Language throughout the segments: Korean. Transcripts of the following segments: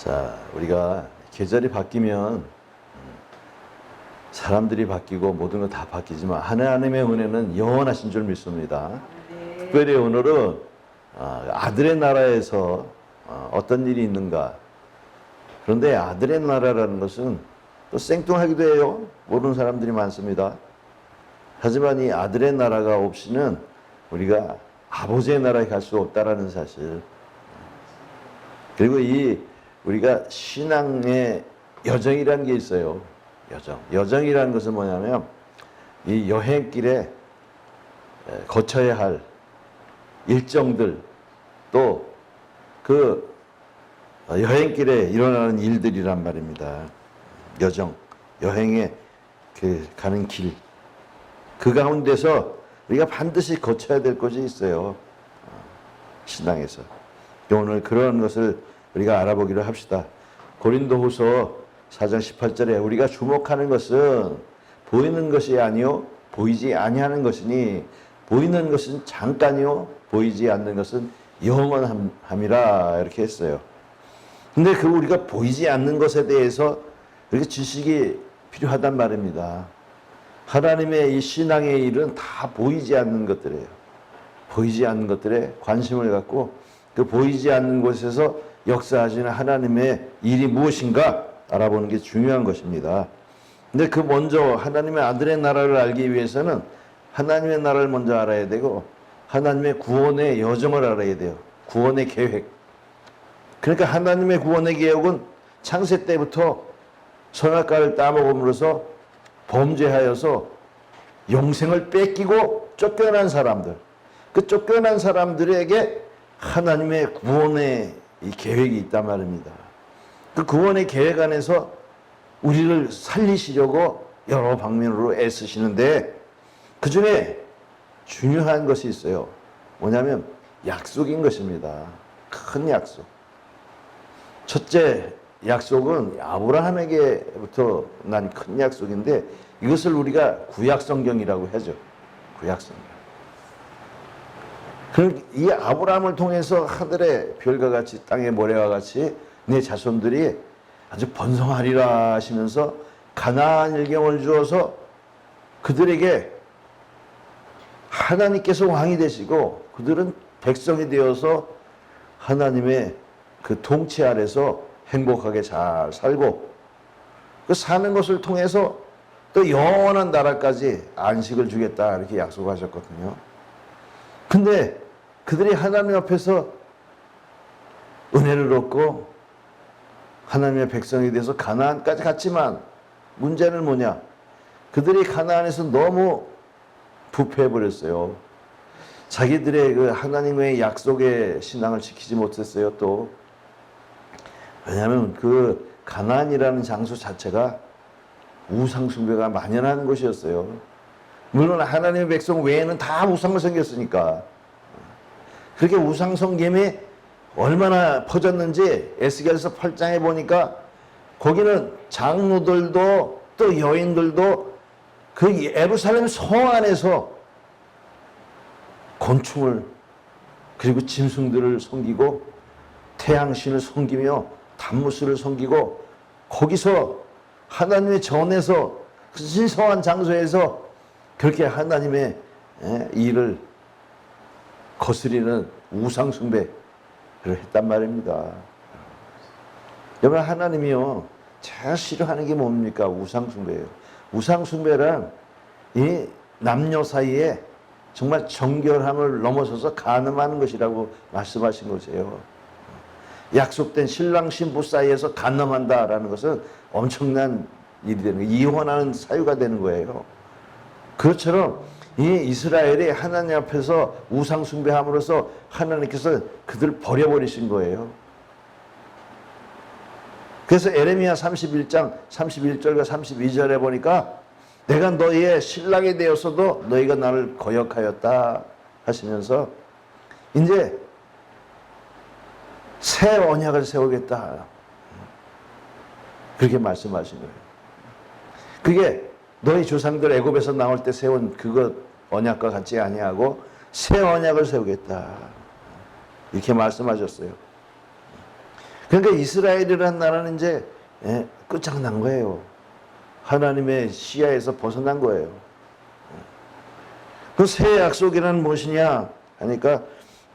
자, 우리가 계절이 바뀌면 사람들이 바뀌고 모든 것 다 바뀌지만 하나님의 은혜는 영원하신 줄 믿습니다. 네. 특별히 오늘은 아들의 나라에서 어떤 일이 있는가. 그런데 아들의 나라라는 것은 또 생뚱하기도 해요. 모르는 사람들이 많습니다. 하지만 이 아들의 나라가 없이는 우리가 아버지의 나라에 갈 수 없다라는 사실. 그리고 우리가 신앙의 여정이라는 게 있어요. 여정이라는 것은 뭐냐면 이 여행길에 거쳐야 할 일정들 또 그 여행길에 일어나는 일들이란 말입니다. 여행에 가는 길. 그 가운데서 우리가 반드시 거쳐야 될 것이 있어요. 신앙에서. 오늘 그런 것을 우리가 알아보기로 합시다. 고린도후서 4장 18절에 우리가 주목하는 것은 보이는 것이 아니요 보이지 아니하는 것이니 보이는 것은 잠깐이요 보이지 않는 것은 영원함이라 이렇게 했어요. 근데 우리가 보이지 않는 것에 대해서 이렇게 지식이 필요하단 말입니다. 하나님의 이 신앙의 일은 다 보이지 않는 것들이에요. 보이지 않는 것들에 관심을 갖고 그 보이지 않는 곳에서 역사하시는 하나님의 일이 무엇인가 알아보는 게 중요한 것입니다. 근데 먼저 하나님의 아들의 나라를 알기 위해서는 하나님의 나라를 먼저 알아야 되고 하나님의 구원의 여정을 알아야 돼요. 구원의 계획. 그러니까 하나님의 구원의 계획은 창세 때부터 선악과를 따먹음으로써 범죄하여서 영생을 뺏기고 쫓겨난 사람들. 그 쫓겨난 사람들에게 하나님의 구원의 이 계획이 있단 말입니다. 그 구원의 계획 안에서 우리를 살리시려고 여러 방면으로 애쓰시는데 그 중에 중요한 것이 있어요. 뭐냐면 약속인 것입니다. 큰 약속. 첫째 약속은 아브라함에게부터 난 큰 약속인데 이것을 우리가 구약성경이라고 하죠. 구약성경. 이 아브라함을 통해서 하늘의 별과 같이 땅의 모래와 같이 내 자손들이 아주 번성하리라 하시면서 가나안 일경을 주어서 그들에게 하나님께서 왕이 되시고 그들은 백성이 되어서 하나님의 그 통치 아래서 행복하게 잘 살고 그 사는 것을 통해서 또 영원한 나라까지 안식을 주겠다 이렇게 약속하셨거든요. 근데 그들이 하나님 앞에서 은혜를 얻고 하나님의 백성이 돼서 가나안까지 갔지만 문제는 뭐냐? 그들이 가나안에서 너무 부패해버렸어요. 자기들의 그 하나님의 약속의 신앙을 지키지 못했어요. 또 왜냐하면 그 가나안이라는 장소 자체가 우상 숭배가 만연한 곳이었어요. 물론 하나님의 백성 외에는 다 우상을 섬겼으니까. 그렇게 우상 섬김이 얼마나 퍼졌는지 에스겔서 8장에 보니까 거기는 장로들도 또 여인들도 그 예루살렘 성 안에서 곤충을 그리고 짐승들을 섬기고 태양신을 섬기며 단무스를 섬기고 거기서 하나님의 전에서 그 신성한 장소에서 그렇게 하나님의 일을 거스리는 우상 숭배를 했단 말입니다. 여러분 하나님이요 제일 싫어하는 게 뭡니까? 우상 숭배예요. 우상 숭배란 이 남녀 사이에 정말 정결함을 넘어서서 간음하는 것이라고 말씀하신 것이에요. 약속된 신랑 신부 사이에서 간음한다라는 것은 엄청난 일이 되는 거예요. 이혼하는 사유가 되는 거예요. 그것처럼 이 이스라엘이 하나님 앞에서 우상 숭배함으로써 하나님께서 그들을 버려버리신 거예요. 그래서 에레미야 31장 31절과 32절에 보니까 내가 너희의 신랑이 되었어도 너희가 나를 거역하였다 하시면서 이제 새 언약을 세우겠다 그렇게 말씀하신 거예요. 그게 너희 조상들 애굽에서 나올 때 세운 그것 언약과 같지 아니하고 새 언약을 세우겠다 이렇게 말씀하셨어요. 그러니까 이스라엘이라는 나라는 이제 끝장난 거예요. 하나님의 시야에서 벗어난 거예요. 그 새 약속이란 무엇이냐 하니까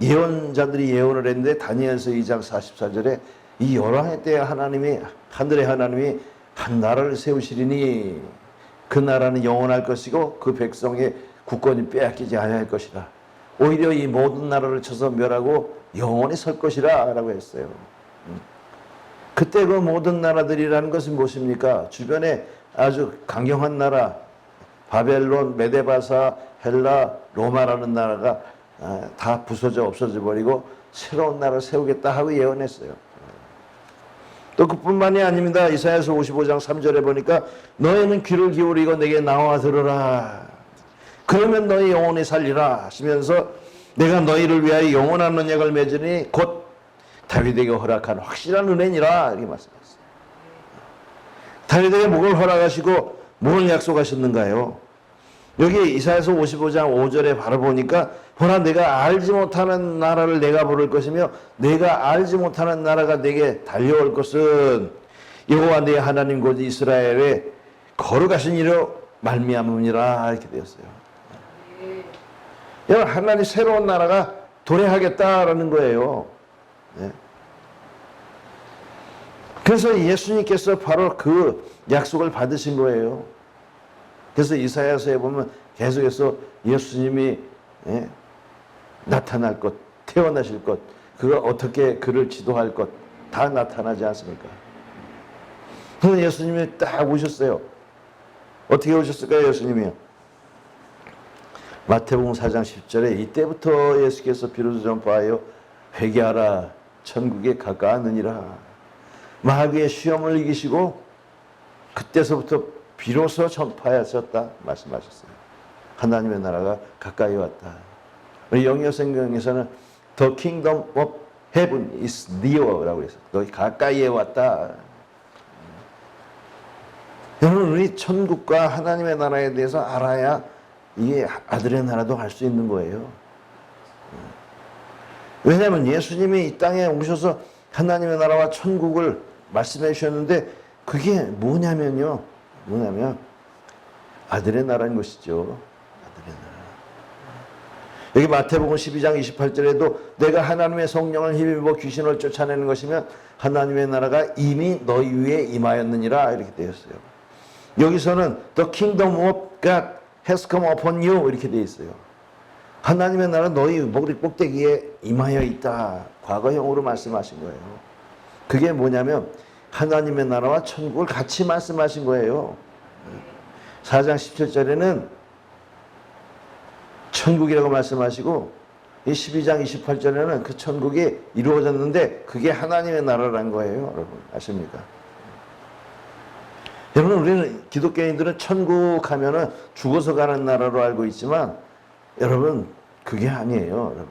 예언자들이 예언을 했는데 다니엘서 2장 44절에 이 열왕의 때에 하나님이 하늘의 하나님이 한 나라를 세우시리니 그 나라는 영원할 것이고 그 백성의 국권이 빼앗기지 아니할 것이라. 오히려 이 모든 나라를 쳐서 멸하고 영원히 설 것이라 라고 했어요. 그때 그 모든 나라들이라는 것은 무엇입니까? 주변에 아주 강경한 나라 바벨론, 메데바사, 헬라, 로마라는 나라가 다 부서져 없어져 버리고 새로운 나라를 세우겠다 하고 예언했어요. 또 그뿐만이 아닙니다. 이사야서 55장 3절에 보니까 너희는 귀를 기울이고 내게 나와 들으라. 그러면 너희 영원히 살리라 하시면서 내가 너희를 위하여 영원한 언약을 맺으니 곧 다윗에게 허락한 확실한 은혜니라 이렇게 말씀하셨어요. 다윗에게 뭘 허락하시고 뭘 약속하셨는가요? 여기 이사야서 55장 5절에 바로 보니까 보라 내가 알지 못하는 나라를 내가 부를 것이며 내가 알지 못하는 나라가 내게 달려올 것은 여호와 네 하나님 곧 이스라엘의 거룩하신 이로 말미암음이라 이렇게 되었어요. 여러분 하나님 새로운 나라가 도래하겠다라는 거예요. 네. 그래서 예수님께서 바로 그 약속을 받으신 거예요. 그래서 이사야서에 보면 계속해서 예수님이 나타날 것, 태어나실 것, 그가 어떻게 그를 지도할 것 다 나타나지 않습니까? 그래서 예수님이 딱 오셨어요. 어떻게 오셨을까요, 예수님이요? 마태복음 4장 10절에 이때부터 예수께서 비로소 전파하여 회개하라 천국에 가까웠느니라. 마귀의 시험을 이기시고 그때서부터 비로소 전파하셨다 말씀하셨어요. 하나님의 나라가 가까이 왔다. 우리 영어 성경에서는 The kingdom of heaven is near라고 했어요. 너희 가까이에 왔다. 여러분 우리 천국과 하나님의 나라에 대해서 알아야 이게 아들의 나라도 알 수 있는 거예요. 왜냐하면 예수님이 이 땅에 오셔서 하나님의 나라와 천국을 말씀해 주셨는데 그게 뭐냐면 아들의 나라인 것이죠. 아들의 나라. 여기 마태복음 12장 28절에도 내가 하나님의 성령을 힘입어 귀신을 쫓아내는 것이면 하나님의 나라가 이미 너희 위에 임하였느니라 이렇게 되었어요. 여기서는 The kingdom of God has come upon you 이렇게 되어 있어요. 하나님의 나라 너희 머리 꼭대기에 임하여 있다. 과거형으로 말씀하신 거예요. 그게 뭐냐면 하나님의 나라와 천국을 같이 말씀하신 거예요. 4장 17절에는 천국이라고 말씀하시고 이 12장 28절에는 그 천국이 이루어졌는데 그게 하나님의 나라라는 거예요. 여러분 아십니까? 여러분 우리는 기독교인들은 천국 하면은 죽어서 가는 나라로 알고 있지만 여러분 그게 아니에요. 여러분.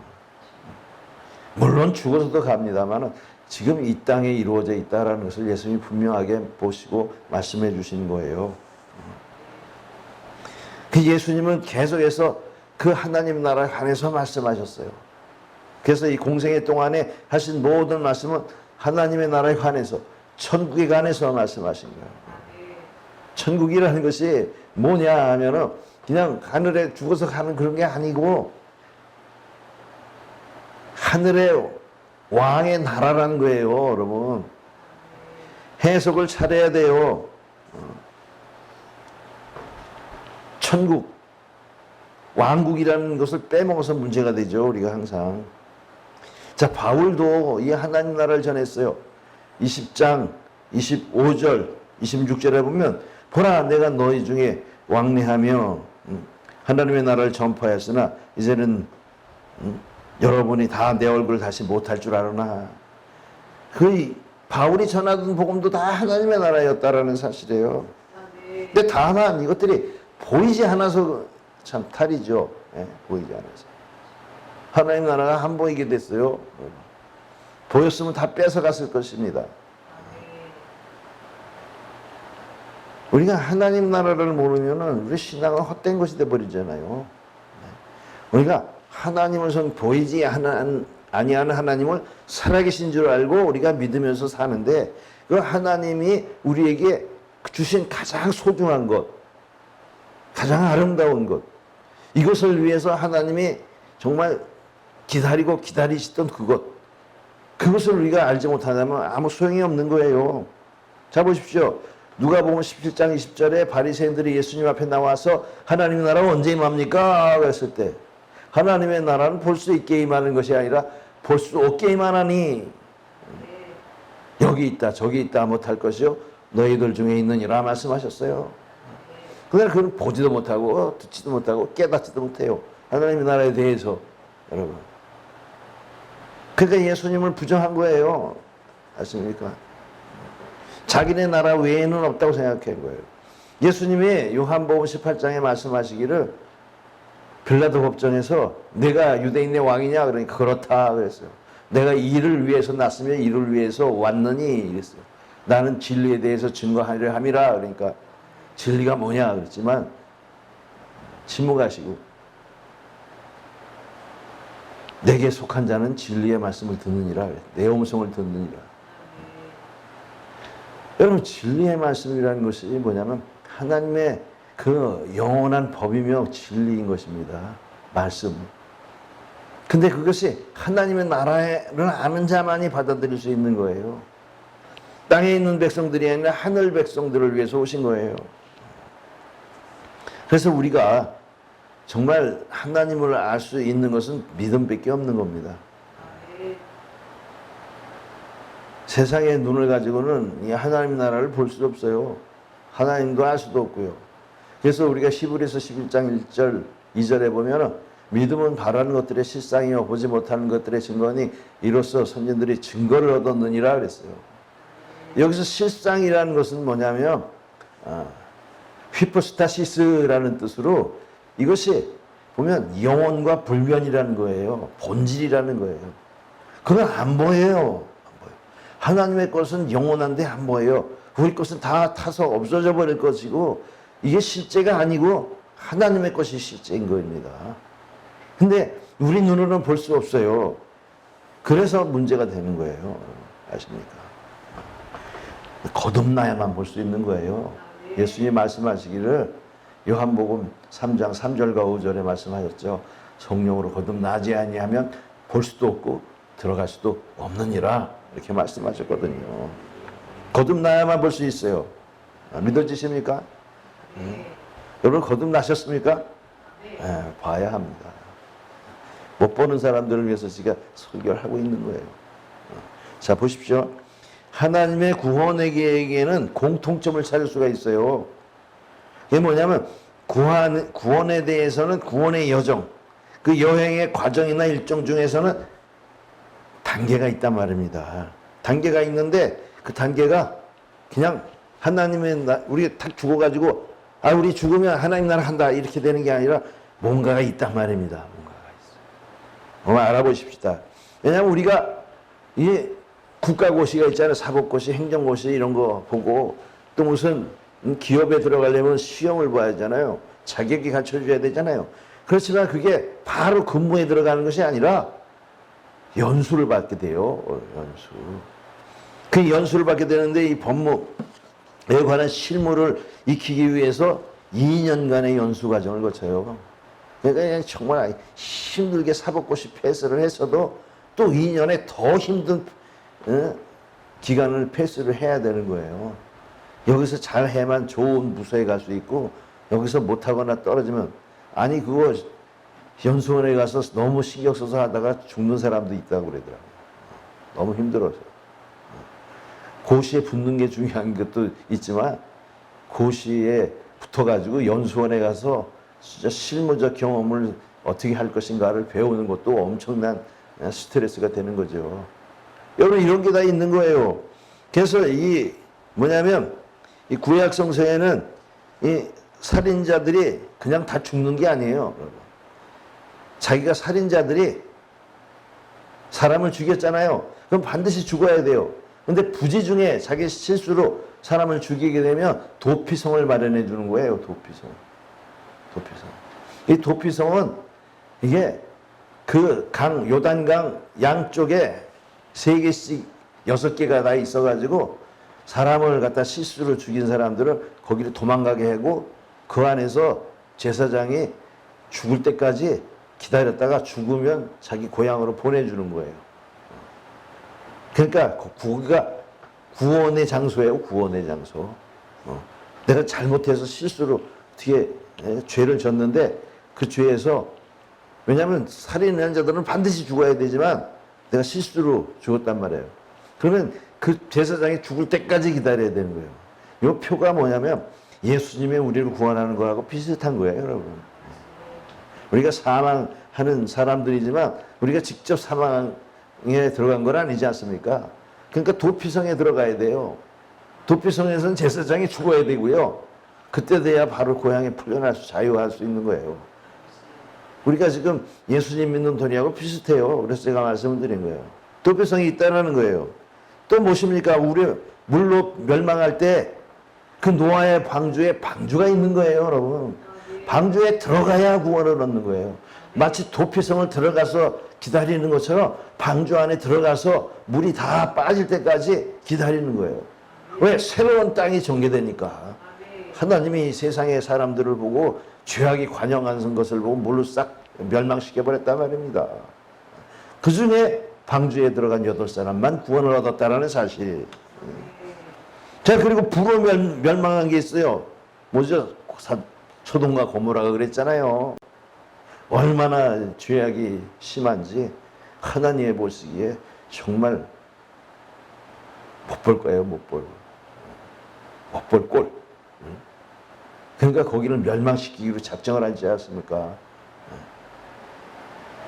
물론 죽어서도 갑니다만 지금 이 땅에 이루어져 있다라는 것을 예수님이 분명하게 보시고 말씀해 주신 거예요. 그 예수님은 계속해서 그 하나님 나라에 관해서 말씀하셨어요. 그래서 이 공생애 동안에 하신 모든 말씀은 하나님의 나라에 관해서 천국에 관해서 말씀하신 거예요. 천국이라는 것이 뭐냐 하면은 그냥 하늘에 죽어서 가는 그런 게 아니고 하늘의 왕의 나라라는 거예요, 여러분. 해석을 잘해야 돼요. 천국, 왕국이라는 것을 빼먹어서 문제가 되죠, 우리가 항상. 자, 바울도 이 하나님 나라를 전했어요. 20장 25절, 26절에 보면 보라 내가 너희 중에 왕래하며 하나님의 나라를 전파했으나 이제는 여러분이 다 내 얼굴을 다시 못할 줄 아느나. 그 바울이 전하던 복음도 다 하나님의 나라였다라는 사실이에요. 근데 다만 이것들이 보이지 않아서 참 탈이죠. 보이지 않아서. 하나님 나라가 안 보이게 됐어요. 보였으면 다 뺏어갔을 것입니다. 우리가 하나님 나라를 모르면은 우리 신앙은 헛된 것이 돼버리잖아요. 우리가 하나님을 보이지 않는 아니하는 하나님을 살아계신 줄 알고 우리가 믿으면서 사는데, 그 하나님이 우리에게 주신 가장 소중한 것, 가장 아름다운 것, 이것을 위해서 하나님이 정말 기다리고 기다리시던 그것을 우리가 알지 못하면 아무 소용이 없는 거예요. 자, 보십시오. 누가복음 17장 20절에 바리새인들이 예수님 앞에 나와서 하나님의 나라가 언제 임합니까? 그랬을 때, 하나님의 나라는 볼 수 있게 임하는 것이 아니라 볼 수 없게 임하나니, 여기 있다 저기 있다 못할 것이요 너희들 중에 있느니라 말씀하셨어요. 그날 그걸 보지도 못하고 듣지도 못하고 깨닫지도 못해요, 하나님의 나라에 대해서. 여러분, 그러니까 예수님을 부정한 거예요. 아십니까? 자기네 나라 외에는 없다고 생각한 거예요. 예수님이 요한복음 18장에 말씀하시기를, 빌라도 법정에서 내가 유대인의 왕이냐 그러니까 그렇다 그랬어요. 내가 이를 위해서 났으며 이를 위해서 왔느니 이랬어요. 나는 진리에 대해서 증거하려 함이라. 그러니까 진리가 뭐냐 그랬지만 침묵하시고, 내게 속한 자는 진리의 말씀을 듣느니라, 내 음성을 듣느니라. 여러분, 진리의 말씀이라는 것이 뭐냐면 하나님의 그 영원한 법이며 진리인 것입니다. 말씀. 근데 그것이 하나님의 나라를 아는 자만이 받아들일 수 있는 거예요. 땅에 있는 백성들이 아니라 하늘 백성들을 위해서 오신 거예요. 그래서 우리가 정말 하나님을 알 수 있는 것은 믿음밖에 없는 겁니다. 세상의 눈을 가지고는 이 하나님의 나라를 볼 수 없어요. 하나님도 알 수도 없고요. 그래서 우리가 히브리서 11장 1절 2절에 보면 믿음은 바라는 것들의 실상이요 보지 못하는 것들의 증거니 이로써 선진들이 증거를 얻었느니라 그랬어요. 여기서 실상이라는 것은 뭐냐면 휘포스타시스라는 뜻으로, 이것이 보면 영혼과 불변이라는 거예요. 본질이라는 거예요. 그건 안 보여요. 하나님의 것은 영원한데 안 보여요. 우리 것은 다 타서 없어져 버릴 것이고, 이게 실제가 아니고 하나님의 것이 실제인 겁니다. 근데 우리 눈으로는 볼 수 없어요. 그래서 문제가 되는 거예요. 아십니까? 거듭나야만 볼 수 있는 거예요. 예수님이 말씀하시기를 요한복음 3장 3절과 5절에 말씀하셨죠. 성령으로 거듭나지 아니하면 볼 수도 없고 들어갈 수도 없느니라, 이렇게 말씀하셨거든요. 거듭나야만 볼 수 있어요. 믿어지십니까? 여러분, 거듭나셨습니까? 네, 봐야 합니다. 못 보는 사람들을 위해서 제가 설교를 하고 있는 거예요. 자, 보십시오. 하나님의 구원의 계획에는 공통점을 찾을 수가 있어요. 그게 뭐냐면 구원에 대해서는 구원의 여정, 그 여행의 과정이나 일정 중에서는 단계가 있단 말입니다. 단계가 있는데 그 단계가 그냥 하나님의 우리가 딱 죽어가지고 우리 죽으면 하나님 나라 한다 이렇게 되는 게 아니라 뭔가가 있단 말입니다. 뭔가가 있어요. 한번 알아보십시다. 왜냐하면 우리가 이 국가고시가 있잖아요. 사법고시, 행정고시 이런 거 보고, 또 무슨 기업에 들어가려면 시험을 봐야 하잖아요. 자격이 갖춰줘야 되잖아요. 그렇지만 그게 바로 근무에 들어가는 것이 아니라 연수를 받게 돼요. 연수. 그 연수를 받게 되는데 이 법무에 관한 실무를 익히기 위해서 2년간의 연수 과정을 거쳐요. 그러니까 그냥 정말 힘들게 사법고시 패스를 했어도 또 2년에 더 힘든 기간을 패스를 해야 되는 거예요. 여기서 잘 해만 좋은 부서에 갈 수 있고, 여기서 못하거나 떨어지면, 아니 그거 연수원에 가서 너무 신경 써서 하다가 죽는 사람도 있다고 그러더라고요. 너무 힘들어서. 고시에 붙는 게 중요한 것도 있지만 고시에 붙어가지고 연수원에 가서 진짜 실무적 경험을 어떻게 할 것인가를 배우는 것도 엄청난 스트레스가 되는 거죠. 여러분, 이런 게 다 있는 거예요. 그래서 이 뭐냐면 이 구약 성서에는 이 살인자들이 그냥 다 죽는 게 아니에요. 자기가 살인자들이 사람을 죽였잖아요. 그럼 반드시 죽어야 돼요. 근데 부지 중에 자기 실수로 사람을 죽이게 되면 도피성을 마련해 주는 거예요. 도피성. 이 도피성은 이게 그 강, 요단강 양쪽에 3개씩 6개가 다 있어가지고 사람을 갖다 실수로 죽인 사람들을 거기를 도망가게 하고 그 안에서 제사장이 죽을 때까지 기다렸다가 죽으면 자기 고향으로 보내주는 거예요. 그러니까 거기가 구원의 장소예요. 구원의 장소. 내가 잘못해서 실수로 뒤에 죄를 졌는데 그 죄에서, 왜냐하면 살인한 자들은 반드시 죽어야 되지만 내가 실수로 죽었단 말이에요. 그러면 그 제사장이 죽을 때까지 기다려야 되는 거예요. 이 표가 뭐냐면 예수님이 우리를 구원하는 거하고 비슷한 거예요, 여러분. 우리가 사망하는 사람들이지만 우리가 직접 사망에 들어간 건 아니지 않습니까? 그러니까 도피성에 들어가야 돼요. 도피성에서는 제사장이 죽어야 되고요. 그때 돼야 바로 고향에 풀려날 수, 자유할 수 있는 거예요. 우리가 지금 예수님 믿는 도리하고 비슷해요. 그래서 제가 말씀을 드린 거예요. 도피성이 있다는 거예요. 또 무엇입니까? 우리 물로 멸망할 때 그 노아의 방주에 방주가 있는 거예요, 여러분. 방주에 들어가야 구원을 얻는 거예요. 마치 도피성을 들어가서 기다리는 것처럼 방주 안에 들어가서 물이 다 빠질 때까지 기다리는 거예요. 왜? 새로운 땅이 전개되니까. 하나님이 세상의 사람들을 보고 죄악이 관영하는 것을 보고 물로 싹 멸망시켜버렸단 말입니다. 그 중에 방주에 들어간 8사람만 구원을 얻었다는 사실. 자, 그리고 불로 멸망한 게 있어요. 뭐죠? 소돔과 고모라가 그랬잖아요. 얼마나 죄악이 심한지 하나님의 보시기에 정말 못 볼 거예요. 못 볼 꼴. 그러니까 거기를 멸망시키기로 작정을 하지 않습니까?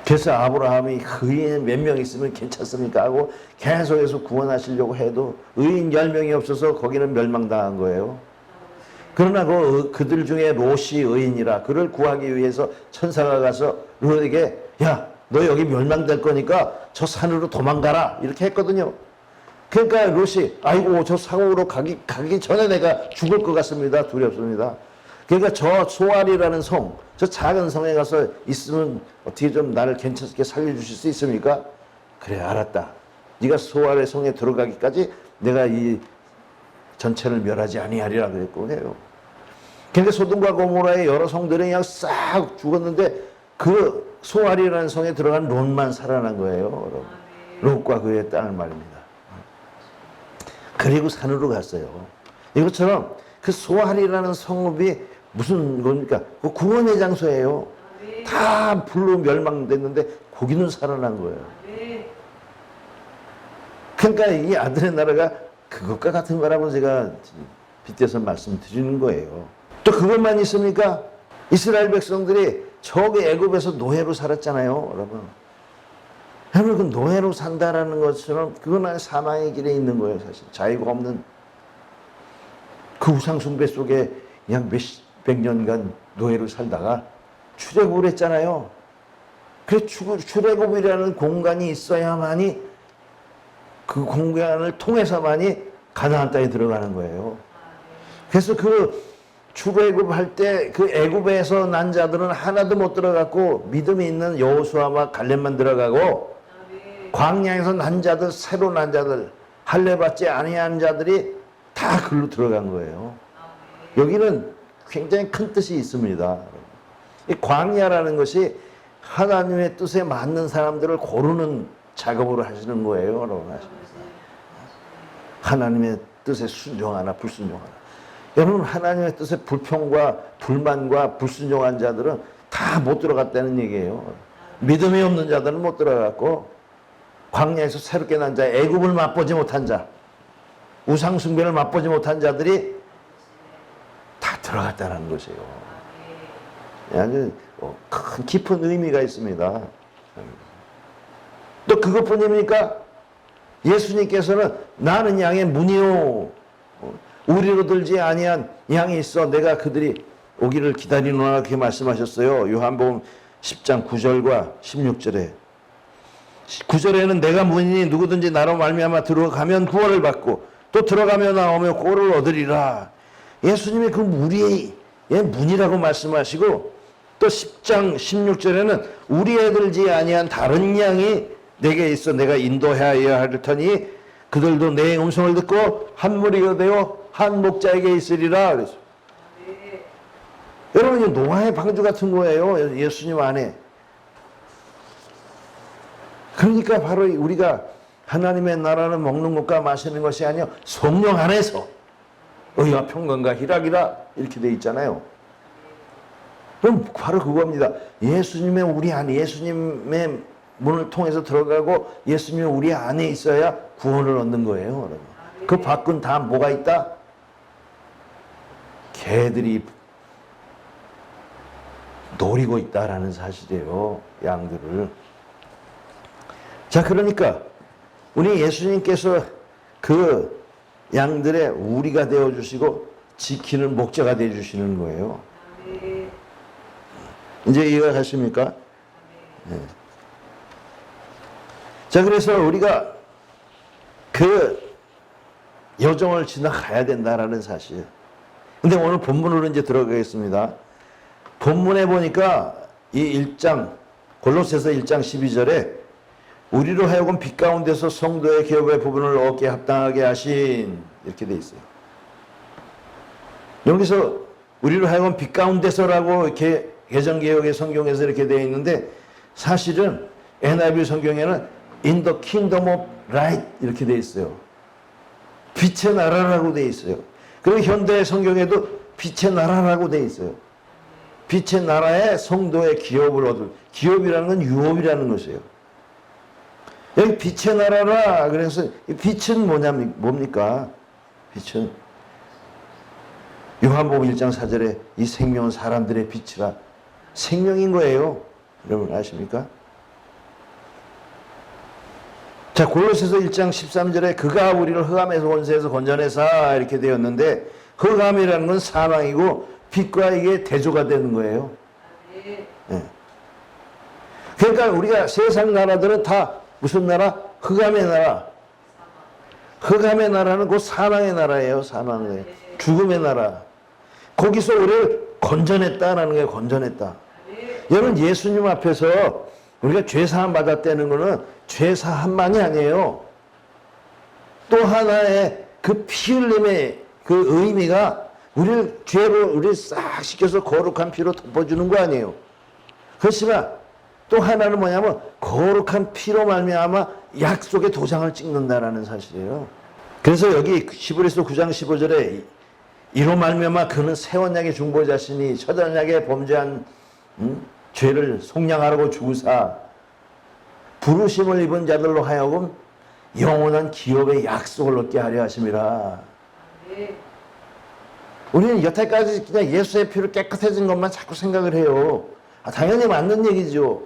그래서 아브라함이 의인 몇 명 있으면 괜찮습니까 하고 계속해서 구원하시려고 해도 의인 10명이 없어서 거기는 멸망당한 거예요. 그러나 그들 중에 롯이 의인이라 그를 구하기 위해서 천사가 가서 롯에게, 야, 너 여기 멸망될 거니까 저 산으로 도망가라 이렇게 했거든요. 그러니까 롯이, 아이고 저 상으로 가기 전에 내가 죽을 것 같습니다. 두렵습니다. 그러니까 저 소알이라는 성, 저 작은 성에 가서 있으면 어떻게 좀 나를 괜찮게 살려주실 수 있습니까? 그래, 알았다. 네가 소알의 성에 들어가기까지 내가 이 전체를 멸하지 아니하리라 그랬고 해요. 그러니까 소돔과 고모라의 여러 성들은 그냥 싹 죽었는데 그 소알이라는 성에 들어간 롯만 살아난 거예요, 여러분. 롯과 그의 딸 말입니다. 그리고 산으로 갔어요. 이것처럼 그 소알이라는 성읍이 무슨 겁니까? 그 구원의 장소예요. 다 불로 멸망됐는데 거기는 살아난 거예요. 그러니까 이 아들의 나라가 그것과 같은 거라고 제가 빗대서 말씀드리는 거예요. 또 그것만 있습니까? 이스라엘 백성들이 저기 애굽에서 노예로 살았잖아요, 여러분. 여러분, 그 노예로 산다라는 것처럼 그건 사망의 길에 있는 거예요, 사실. 자유가 없는 그 우상숭배 속에 그냥 몇백 년간 노예로 살다가 출애굽을 했잖아요. 그 출애굽이라는 공간이 있어야만이, 그 공간을 통해서만이 가나안 땅에 들어가는 거예요. 그래서 그 출애굽할 때 그 애굽에서 난 자들은 하나도 못 들어갔고 믿음이 있는 여호수아와 갈렙만 들어가고, 광야에서 난 자들, 새로 난 자들, 할례 받지 아니한 자들이 다 글로 들어간 거예요. 여기는 굉장히 큰 뜻이 있습니다. 이 광야라는 것이 하나님의 뜻에 맞는 사람들을 고르는 작업으로 하시는 거예요, 여러분. 하나님의 뜻에 순종하나 불순종하나. 여러분, 하나님의 뜻에 불평과 불만과 불순종한 자들은 다 못 들어갔다는 얘기예요. 믿음이 없는 자들은 못 들어갔고, 광야에서 새롭게 난 자, 애굽을 맛보지 못한 자, 우상 숭배를 맛보지 못한 자들이 다 들어갔다는 것이에요. 아주 큰 깊은 의미가 있습니다. 또 그것뿐입니까? 예수님께서는 나는 양의 문이요, 우리로 들지 아니한 양이 있어 내가 그들이 오기를 기다리노라, 그렇게 말씀하셨어요. 요한복음 10장 9절과 16절에. 9절에는 내가 문이니 누구든지 나로 말미암아 들어가면 구원을 받고 또 들어가며 나오며 꼴을 얻으리라. 예수님이 그 우리의 문이라고 말씀하시고, 또 10장 16절에는 우리 애들지 아니한 다른 양이 내게 있어 내가 인도하여야 할 터니 그들도 내 음성을 듣고 한 무리가 되어 한 목자에게 있으리라 그래서. 여러분, 이 노아의 방주 같은 거예요. 예수님 안에. 그러니까 바로 우리가 하나님의 나라는 먹는 것과 마시는 것이 아니요 성령 안에서 의와 평강과 희락이라 이렇게 돼 있잖아요. 그럼 바로 그겁니다. 예수님의 우리 안에, 예수님의 문을 통해서 들어가고 예수님이 우리 안에 있어야 구원을 얻는 거예요. 여러분. 그 밖은 다 뭐가 있다? 개들이 노리고 있다라는 사실이에요. 양들을. 자, 그러니까 우리 예수님께서 그 양들의 우리가 되어주시고 지키는 목자가 되어주시는 거예요. 이제 이해가 가십니까? 네. 자, 그래서 우리가 그 여정을 지나가야 된다라는 사실. 근데 오늘 본문으로 이제 들어가겠습니다. 본문에 보니까 이 1장, 골로새서 1장 12절에 우리로 하여금 빛 가운데서 성도의 기업의 부분을 얻게 합당하게 하신 이렇게 돼 있어요. 여기서 우리로 하여금 빛 가운데서라고 이렇게 개정개혁의 성경에서 이렇게 되어 있는데 사실은 NIV 성경에는 In the kingdom of light 이렇게 되어 있어요. 빛의 나라라고 되어 있어요. 그리고 현대 성경에도 빛의 나라라고 되어 있어요. 빛의 나라에 성도의 기업을 얻을, 기업이라는 건 유업이라는 것이에요. 여기 빛의 나라라 그래서 이 빛은 뭡니까? 빛은 요한복음 1장 4절에 이 생명은 사람들의 빛이라 생명인 거예요. 여러분 아십니까? 자, 골로새서 1장 13절에 그가 우리를 흑암에서 원세에서 건져내사 이렇게 되었는데 흑암이라는 건 사망이고 빛과 이게 대조가 되는 거예요. 네. 그러니까 우리가 세상 나라들은 다 무슨 나라? 흑암의 나라. 흑암의 나라는 곧 사망의 나라예요. 사망의 죽음의 나라. 거기서 우리를 건져냈다라는 게 건져냈다. 여러분 예수님 앞에서 우리가 죄사함 받았다는 거는 죄사함만이 아니에요. 또 하나의 그 피 흘림의 그 의미가 우리를 죄를 우리 싹 씻겨서 거룩한 피로 덮어주는 거 아니에요. 그렇지만 또 하나는 뭐냐면 거룩한 피로 말미암아 약속의 도장을 찍는다라는 사실이에요. 그래서 여기 히브리서 9장 15절에 이로 말미암아 그는 새 언약의 중보자시니 첫 언약에 범죄한 죄를 속량하라고 주사 부르심을 입은 자들로 하여금 영원한 기업의 약속을 얻게 하려 하심이라. 우리는 여태까지 그냥 예수의 피로 깨끗해진 것만 자꾸 생각을 해요. 당연히 맞는 얘기죠.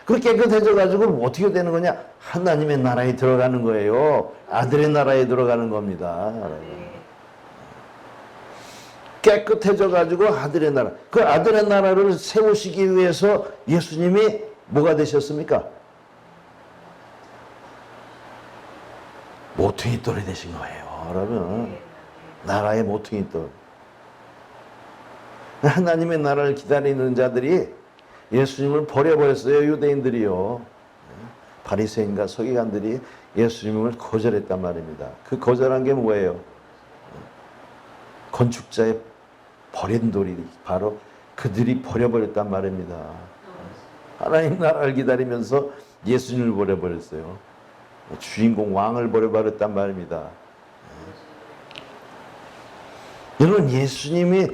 그렇게 깨끗해져가지고 어떻게 되는 거냐? 하나님의 나라에 들어가는 거예요. 아들의 나라에 들어가는 겁니다. 깨끗해져가지고 아들의 나라. 그 아들의 나라를 세우시기 위해서 예수님이 뭐가 되셨습니까? 모퉁이 돌이 되신 거예요. 여러분. 나라의 모퉁이 돌. 하나님의 나라를 기다리는 자들이 예수님을 버려버렸어요. 유대인들이요. 바리새인과 서기관들이 예수님을 거절했단 말입니다. 그 거절한 게 뭐예요? 건축자의 버린 돌이 바로 그들이 버려버렸단 말입니다. 하나님 나라를 기다리면서 예수님을 버려버렸어요. 주인공 왕을 버려버렸단 말입니다. 여러분 예수님이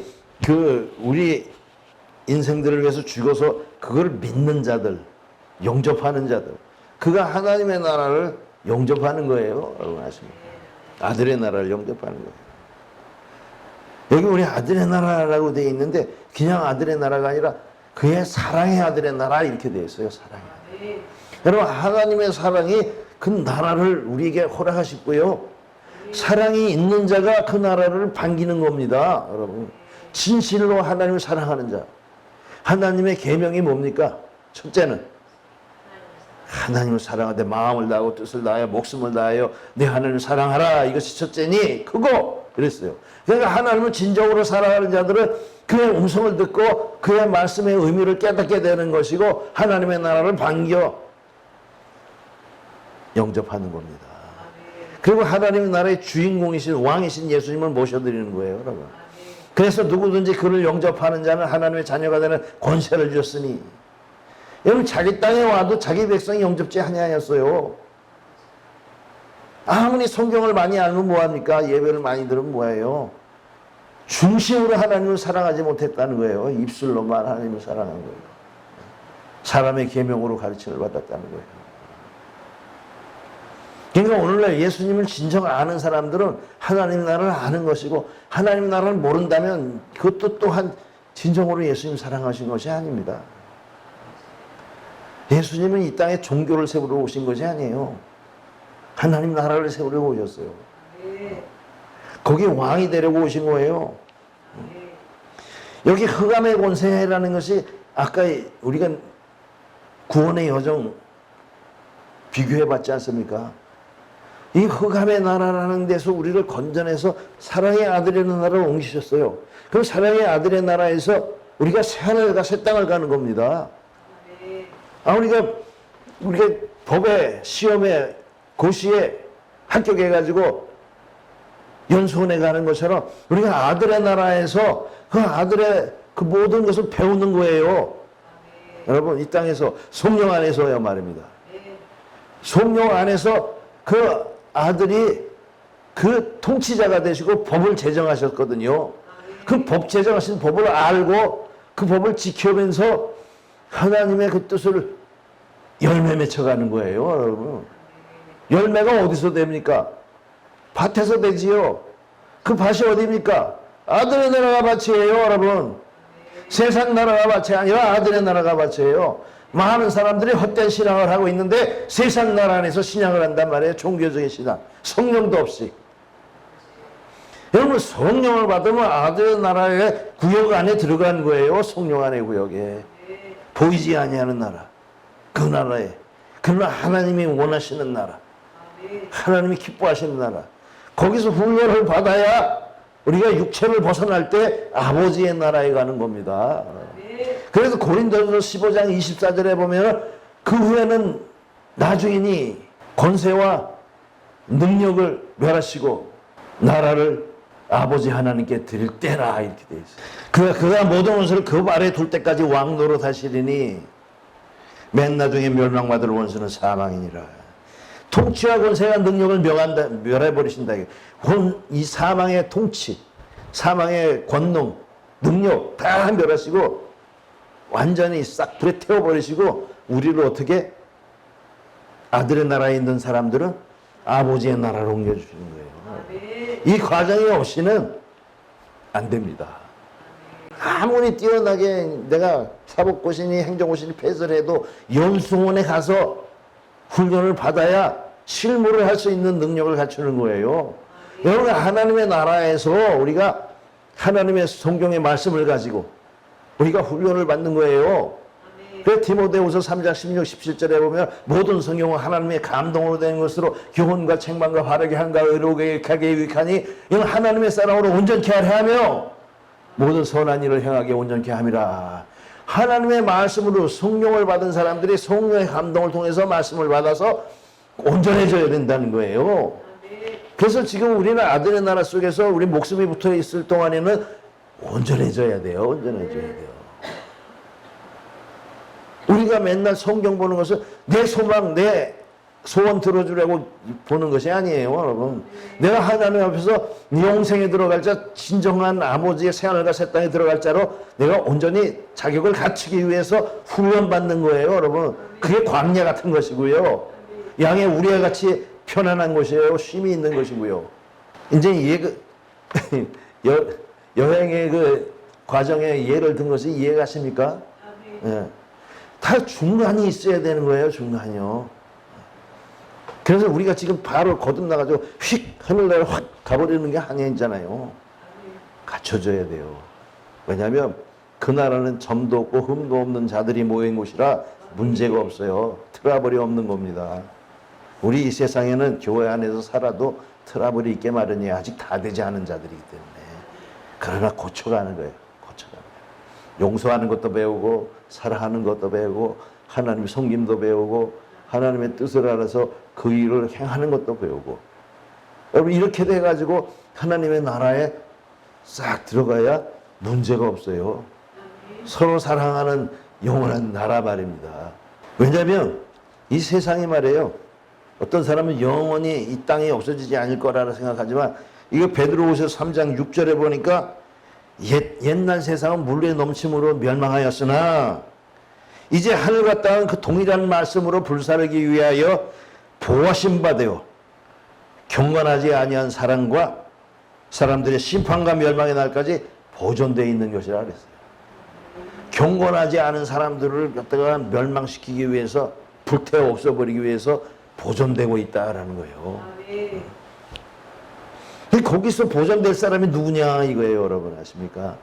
그 우리 인생들을 위해서 죽어서 그걸 믿는 자들, 영접하는 자들, 그가 하나님의 나라를 영접하는 거예요. 여러분 아십니까? 아들의 나라를 영접하는 거예요. 여기 우리 아들의 나라라고 되어 있는데 그냥 아들의 나라가 아니라 그의 사랑의 아들의 나라 이렇게 되어 있어요. 사랑의 아들. 여러분 하나님의 사랑이 그 나라를 우리에게 허락하셨고요. 사랑이 있는 자가 그 나라를 반기는 겁니다. 여러분 진실로 하나님을 사랑하는 자. 하나님의 계명이 뭡니까? 첫째는 하나님을 사랑하되 마음을 다하고 뜻을 다하여 목숨을 다하여 내 하나님을 사랑하라. 이것이 첫째니 크고 그랬어요. 그러니까 하나님을 진정으로 사랑하는 자들은 그의 음성을 듣고 그의 말씀의 의미를 깨닫게 되는 것이고 하나님의 나라를 반겨 영접하는 겁니다. 그리고 하나님의 나라의 주인공이신 왕이신 예수님을 모셔드리는 거예요, 여러분. 그래서 누구든지 그를 영접하는 자는 하나님의 자녀가 되는 권세를 주셨으니, 여러분 자기 땅에 와도 자기 백성이 영접지 아니하였어요. 아무리 성경을 많이 알면 뭐합니까? 예배를 많이 들으면 뭐예요? 중심으로 하나님을 사랑하지 못했다는 거예요. 입술로만 하나님을 사랑한 거예요. 사람의 계명으로 가르침을 받았다는 거예요. 그러니까 오늘날 예수님을 진정 아는 사람들은 하나님 나라를 아는 것이고, 하나님 나라를 모른다면 그것도 또한 진정으로 예수님 사랑하신 것이 아닙니다. 예수님은 이 땅에 종교를 세우러 오신 것이 아니에요. 하나님 나라를 세우려고 오셨어요. 거기 왕이 되려고 오신 거예요. 여기 흑암의 권세라는 것이 아까 우리가 구원의 여정 비교해 봤지 않습니까? 이 흑암의 나라라는 데서 우리를 건져내서 사랑의 아들의 나라로 옮기셨어요. 그럼 사랑의 아들의 나라에서 우리가 새하늘과 새 땅을 가는 겁니다. 우리가 법에, 시험에, 고시에 합격해가지고 연수원에 가는 것처럼 우리가 아들의 나라에서 그 아들의 그 모든 것을 배우는 거예요. 여러분, 이 땅에서 성령 안에서야 말입니다. 성령 안에서 그 아들이 그 통치자가 되시고 법을 제정하셨거든요. 그 법 제정하신 법을 알고 그 법을 지켜면서 하나님의 그 뜻을 열매 맺혀가는 거예요, 여러분. 열매가 어디서 됩니까? 밭에서 되지요. 그 밭이 어디입니까? 아들의 나라가 밭이에요, 여러분. 세상 나라가 밭이 아니라 아들의 나라가 밭이에요. 많은 사람들이 헛된 신앙을 하고 있는데 세상 나라 안에서 신앙을 한단 말이에요. 종교적인 신앙. 성령도 없이. 여러분, 성령을 받으면 아들의 나라의 구역 안에 들어간 거예요. 성령 안의 구역에. 보이지 아니하는 나라. 그 나라에. 그러나 하나님이 원하시는 나라. 하나님이 기뻐하시는 나라. 거기서 훈련을 받아야 우리가 육체를 벗어날 때 아버지의 나라에 가는 겁니다. 그래서 고린도전서 15장 24절에 보면 그 후에는 나중이니 권세와 능력을 멸하시고 나라를 아버지 하나님께 드릴 때라 이렇게 되어 있어요. 그가 모든 원수를 그 발에 둘 때까지 왕 노릇하시리니 맨 나중에 멸망받을 원수는 사망이니라. 통치와 권세와 능력을 멸해버리신다. 이 사망의 통치, 사망의 권능, 능력 다 멸하시고 완전히 싹 불에 태워버리시고 우리를 어떻게 아들의 나라에 있는 사람들은 아버지의 나라로 옮겨주시는 거예요. 이 과정이 없이는 안 됩니다. 아무리 뛰어나게 내가 사법고시니 행정고시니 패스를 해도 연수원에 가서 훈련을 받아야 실무를 할 수 있는 능력을 갖추는 거예요. 여러분, 하나님의 나라에서 우리가 하나님의 성경의 말씀을 가지고 우리가 훈련을 받는 거예요. 그래서 디모데후서 3장 16, 17절에 보면 모든 성경은 하나님의 감동으로 된 것으로 교훈과 책망과 바르게 함과 의롭게 하게 유익하니 이는 하나님의 사랑으로 온전케 하려 하며 모든 선한 일을 행하게 온전케 함이라. 하나님의 말씀으로 성령을 받은 사람들이 성령의 감동을 통해서 말씀을 받아서 온전해져야 된다는 거예요. 그래서 지금 우리는 아들의 나라 속에서 우리 목숨이 붙어 있을 동안에는 온전해져야 돼요. 온전해져야 돼요. 우리가 맨날 성경 보는 것은 내 소망, 내 소원 들어주려고 보는 것이 아니에요, 여러분. 내가 하나님 앞에서 영생에 들어갈 자, 진정한 아버지의 새하늘과 새 땅에 들어갈 자로 내가 온전히 자격을 갖추기 위해서 훈련받는 거예요, 여러분. 그게 광야 같은 것이고요. 양의 우리와 같이 편안한 것이에요. 쉼이 있는 것이고요. 이제 여행의 그 과정에 예를 든 것이 이해가십니까? 예. 다 중간이 있어야 되는 거예요, 중간이요. 그래서 우리가 지금 바로 거듭나가지고 휙 하늘나라 확 가버리는 게 아니잖아요. 갖춰져야 돼요. 왜냐하면 그 나라는 점도 없고 흠도 없는 자들이 모인 곳이라 문제가 없어요. 트러블이 없는 겁니다. 우리 이 세상에는 교회 안에서 살아도 트러블이 있게 마련이에요. 아직 다 되지 않은 자들이기 때문에. 그러나 고쳐가는 거예요. 고쳐가는 거예요. 용서하는 것도 배우고 사랑하는 것도 배우고 하나님의 섬김도 배우고 하나님의 뜻을 알아서 그 일을 행하는 것도 배우고. 여러분 이렇게 돼가지고 하나님의 나라에 싹 들어가야 문제가 없어요. 서로 사랑하는 영원한 나라 말입니다. 왜냐하면 이 세상이 말이에요. 어떤 사람은 영원히 이 땅이 없어지지 않을 거라고 생각하지만 이거 베드로후서 3장 6절에 보니까 옛날 세상은 물의 넘침으로 멸망하였으나 이제 하늘과 땅은 그 동일한 말씀으로 불사르기 위하여 보호하신 바 되어 경건하지 아니한 사랑과 사람들의 심판과 멸망의 날까지 보존되어 있는 것이라 그랬어요. 경건하지 않은 사람들을 갖다가 멸망시키기 위해서 불태워 없애버리기 위해서 보존되고 있다라는 거예요. 거기서 보존될 사람이 누구냐 이거예요. 여러분 아십니까?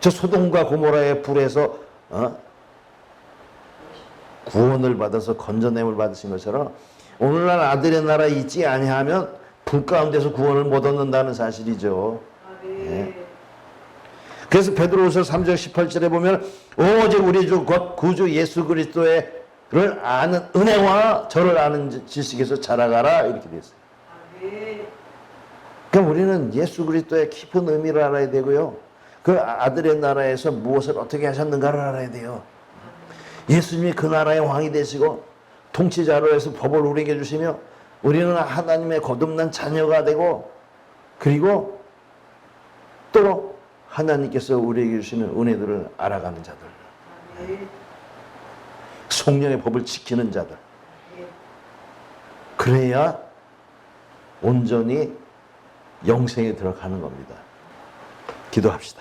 저 소돔과 고모라의 불에서 구원을 받아서 건져냄을 받으신 것처럼 오늘날 아들의 나라에 있지 아니하면 불 가운데서 구원을 못 얻는다는 사실이죠. 네. 그래서 베드로후서 3장 18절에 보면 오직 우리 주 곧 구주 예수 그리스도를 아는 은혜와 저를 아는 지식에서 자라가라 이렇게 되어 있어요. 그럼 우리는 예수 그리스도의 깊은 의미를 알아야 되고요. 그 아들의 나라에서 무엇을 어떻게 하셨는가를 알아야 돼요. 예수님이 그 나라의 왕이 되시고 통치자로 해서 법을 우리에게 주시며 우리는 하나님의 거듭난 자녀가 되고 그리고 또 하나님께서 우리에게 주시는 은혜들을 알아가는 자들, 성령의 법을 지키는 자들, 그래야 온전히 영생에 들어가는 겁니다. 기도합시다.